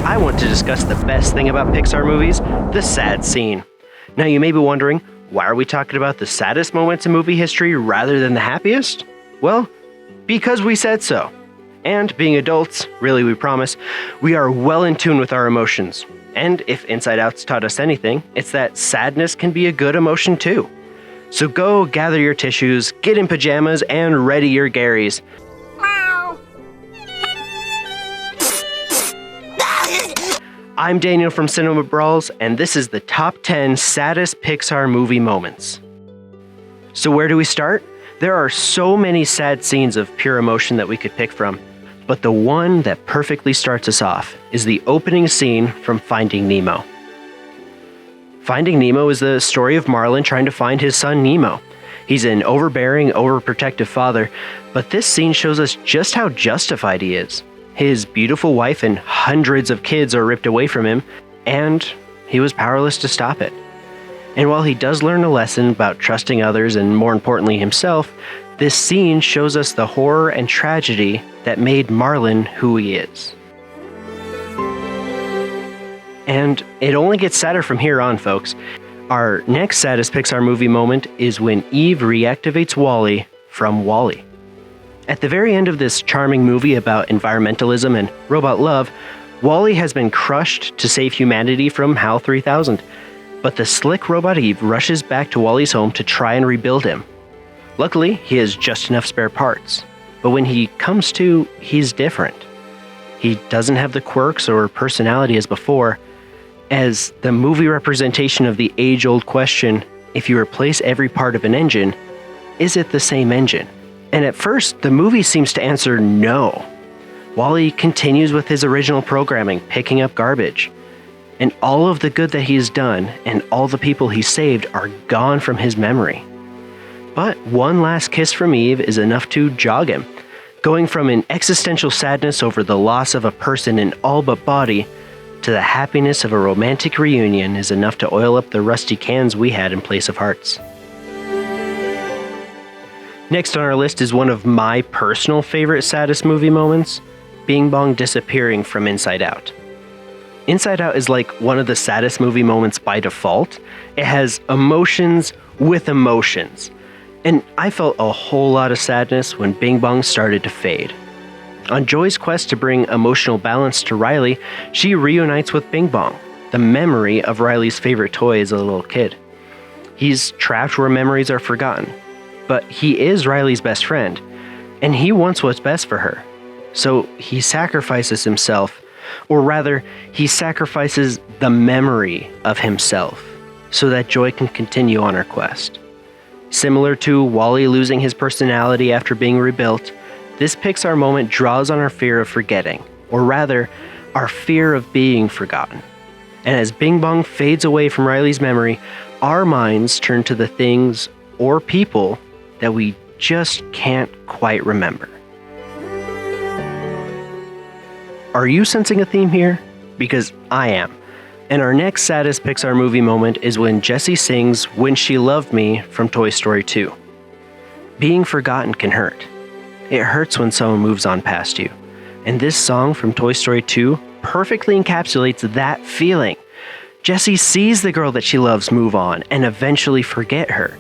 I want to discuss the best thing about Pixar movies, the sad scene. Now you may be wondering, why are we talking about the saddest moments in movie history rather than the happiest? Well, because we said so. And being adults, really we promise, we are well in tune with our emotions. And if Inside Out's taught us anything, it's that sadness can be a good emotion too. So go gather your tissues, get in pajamas, and ready your Garys. I'm Daniel from Cinema Brawls, and this is the top 10 saddest Pixar movie moments. So where do we start? There are so many sad scenes of pure emotion that we could pick from, but the one that perfectly starts us off is the opening scene from Finding Nemo. Finding Nemo is the story of Marlin trying to find his son Nemo. He's an overbearing, overprotective father, but this scene shows us just how justified he is. His beautiful wife and hundreds of kids are ripped away from him, and he was powerless to stop it. And while he does learn a lesson about trusting others and more importantly himself, this scene shows us the horror and tragedy that made Marlin who he is. And it only gets sadder from here on, folks. Our next saddest Pixar movie moment is when Eve reactivates WALLE from WALL-E. At the very end of this charming movie about environmentalism and robot love, WALL-E has been crushed to save humanity from HAL 3000. But the slick robot Eve rushes back to WALL-E's home to try and rebuild him. Luckily, he has just enough spare parts. But when he comes to, he's different. He doesn't have the quirks or personality as before. As the movie representation of the age-old question, if you replace every part of an engine, is it the same engine? And at first, the movie seems to answer no. WALL-E continues with his original programming, picking up garbage. And all of the good that he's done and all the people he saved are gone from his memory. But one last kiss from Eve is enough to jog him. Going from an existential sadness over the loss of a person in all but body to the happiness of a romantic reunion is enough to oil up the rusty cans we had in place of hearts. Next on our list is one of my personal favorite saddest movie moments, Bing Bong disappearing from Inside Out. Inside Out is like one of the saddest movie moments by default. It has emotions with emotions. And I felt a whole lot of sadness when Bing Bong started to fade. On Joy's quest to bring emotional balance to Riley, she reunites with Bing Bong, the memory of Riley's favorite toy as a little kid. He's trapped where memories are forgotten. But he is Riley's best friend, and he wants what's best for her. So he sacrifices himself, or rather, he sacrifices the memory of himself, so that Joy can continue on her quest. Similar to WALL-E losing his personality after being rebuilt, this Pixar moment draws on our fear of forgetting, or rather, our fear of being forgotten. And as Bing Bong fades away from Riley's memory, our minds turn to the things or people that we just can't quite remember. Are you sensing a theme here? Because I am. And our next saddest Pixar movie moment is when Jessie sings When She Loved Me from Toy Story 2. Being forgotten can hurt. It hurts when someone moves on past you. And this song from Toy Story 2 perfectly encapsulates that feeling. Jessie sees the girl that she loves move on and eventually forget her.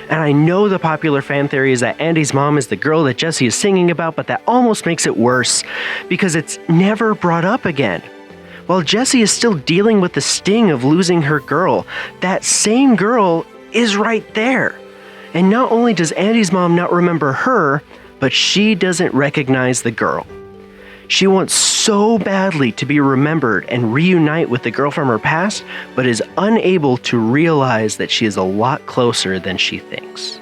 And I know the popular fan theory is that Andy's mom is the girl that Jessie is singing about, but that almost makes it worse because it's never brought up again. While Jessie is still dealing with the sting of losing her girl, that same girl is right there. And not only does Andy's mom not remember her, but she doesn't recognize the girl. She wants so badly to be remembered and reunite with the girl from her past, but is unable to realize that she is a lot closer than she thinks.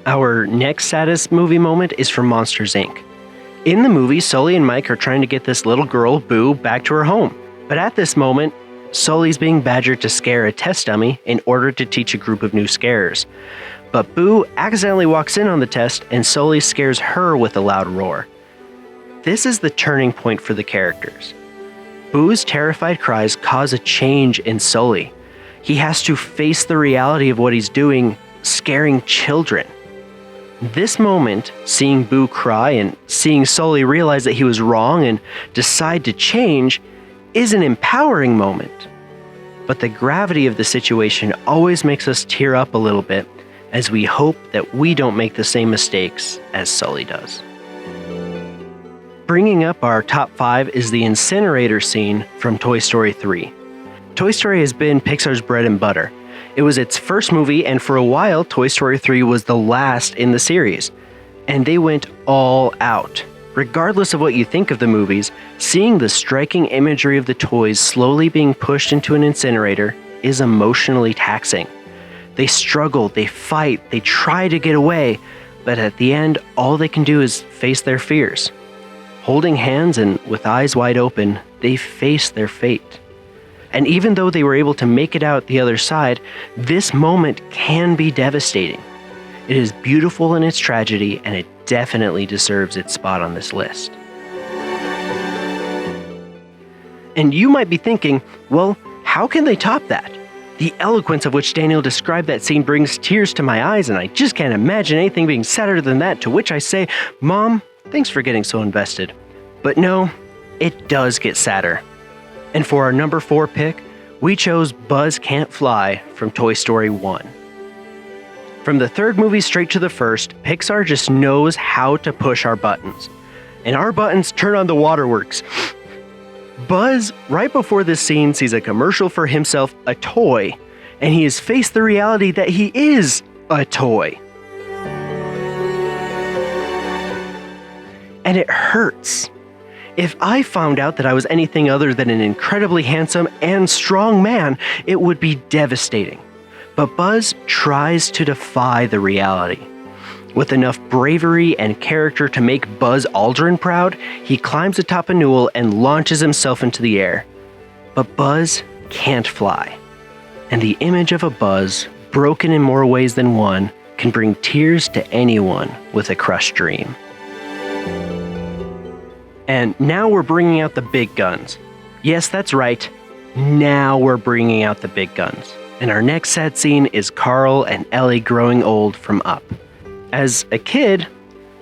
Our next saddest movie moment is from Monsters, Inc. In the movie, Sully and Mike are trying to get this little girl, Boo, back to her home. But at this moment, Sully's being badgered to scare a test dummy in order to teach a group of new scarers. But Boo accidentally walks in on the test and Sully scares her with a loud roar. This is the turning point for the characters. Boo's terrified cries cause a change in Sully. He has to face the reality of what he's doing, scaring children. This moment, seeing Boo cry and seeing Sully realize that he was wrong and decide to change, is an empowering moment. But the gravity of the situation always makes us tear up a little bit as we hope that we don't make the same mistakes as Sully does. Bringing up our top 5 is the incinerator scene from Toy Story 3. Toy Story has been Pixar's bread and butter. It was its first movie, and for a while, Toy Story 3 was the last in the series. And they went all out. Regardless of what you think of the movies, seeing the striking imagery of the toys slowly being pushed into an incinerator is emotionally taxing. They struggle, they fight, they try to get away, but at the end, all they can do is face their fears. Holding hands and with eyes wide open, they face their fate. And even though they were able to make it out the other side, this moment can be devastating. It is beautiful in its tragedy, and it definitely deserves its spot on this list. And you might be thinking, well, how can they top that? The eloquence of which Daniel described that scene brings tears to my eyes, and I just can't imagine anything being sadder than that, to which I say, Mom, thanks for getting so invested. But no, it does get sadder. And for our number 4 pick, we chose Buzz Can't Fly from Toy Story 1. From the third movie straight to the first, Pixar just knows how to push our buttons. And our buttons turn on the waterworks. Buzz, right before this scene, sees a commercial for himself, a toy, and he has faced the reality that he is a toy. And it hurts. If I found out that I was anything other than an incredibly handsome and strong man, it would be devastating. But Buzz tries to defy the reality. With enough bravery and character to make Buzz Aldrin proud, he climbs atop a newel and launches himself into the air. But Buzz can't fly. And the image of a Buzz, broken in more ways than one, can bring tears to anyone with a crushed dream. And now we're bringing out the big guns. Yes, that's right. Now we're bringing out the big guns. And our next sad scene is Carl and Ellie growing old from Up. As a kid,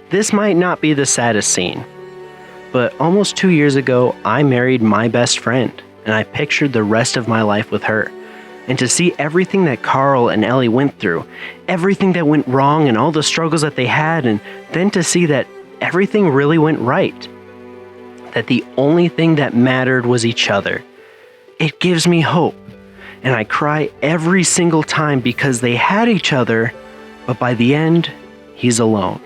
this might not be the saddest scene. But almost 2 years ago, I married my best friend, and I pictured the rest of my life with her. And to see everything that Carl and Ellie went through, everything that went wrong and all the struggles that they had, and then to see that everything really went right. That the only thing that mattered was each other. It gives me hope. And I cry every single time because they had each other, but by the end, he's alone.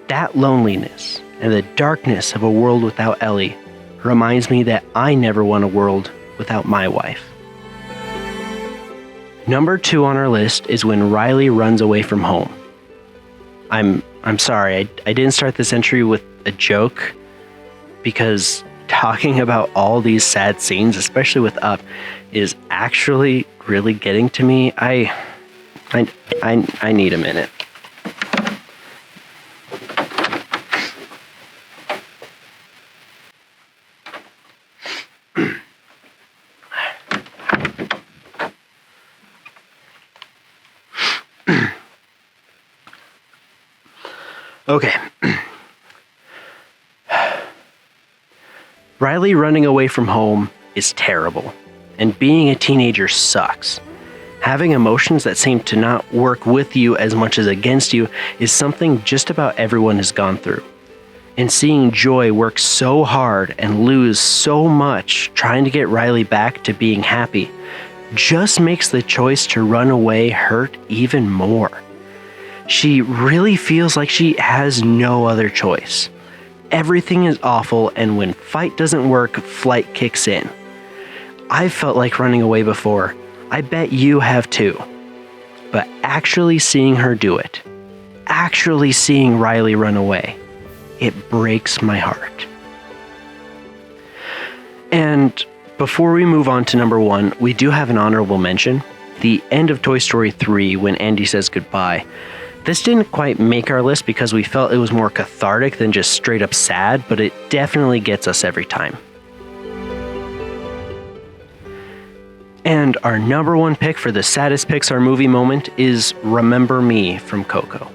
That loneliness and the darkness of a world without Ellie reminds me that I never want a world without my wife. Number 2 on our list is when Riley runs away from home. I'm sorry, I didn't start this entry with a joke, because talking about all these sad scenes, especially with Up, is actually really getting to me. I need a minute. Okay. Riley running away from home is terrible, and being a teenager sucks. Having emotions that seem to not work with you as much as against you is something just about everyone has gone through. And seeing Joy work so hard and lose so much trying to get Riley back to being happy just makes the choice to run away hurt even more. She really feels like she has no other choice. Everything is awful, and when fight doesn't work, flight kicks in. I've felt like running away before. I bet you have too. But actually seeing her do it, actually seeing Riley run away, it breaks my heart. And before we move on to number 1, we do have an honorable mention. The end of Toy Story 3 when Andy says goodbye. This didn't quite make our list because we felt it was more cathartic than just straight up sad, but it definitely gets us every time. And our number 1 pick for the saddest Pixar movie moment is Remember Me from Coco.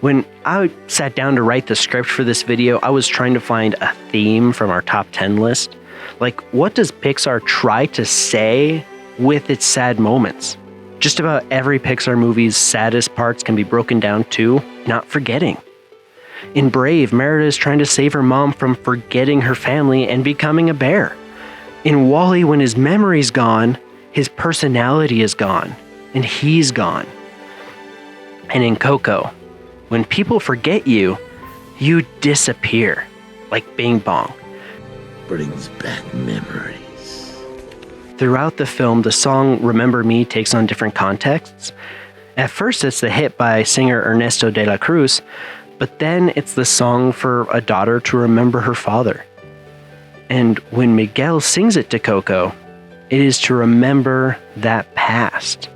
When I sat down to write the script for this video, I was trying to find a theme from our top 10 list. Like, what does Pixar try to say with its sad moments? Just about every Pixar movie's saddest parts can be broken down to not forgetting. In Brave, Merida is trying to save her mom from forgetting her family and becoming a bear. In WALLE, when his memory's gone, his personality is gone, and he's gone. And in Coco, when people forget you, you disappear, like Bing Bong. Brings back memories. Throughout the film, the song Remember Me takes on different contexts. At first, it's the hit by singer Ernesto de la Cruz, but then it's the song for a daughter to remember her father. And when Miguel sings it to Coco, it is to remember that past.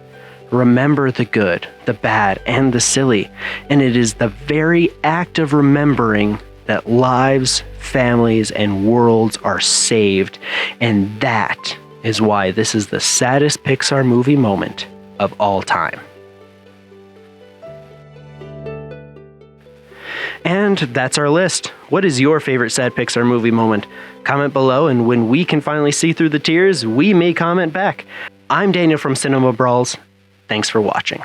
Remember the good, the bad, and the silly. And it is the very act of remembering that lives, families, and worlds are saved. And that is why this is the saddest Pixar movie moment of all time. And that's our list. What is your favorite sad Pixar movie moment? Comment below, and when we can finally see through the tears, we may comment back. I'm Daniel from Cinema Brawls. Thanks for watching.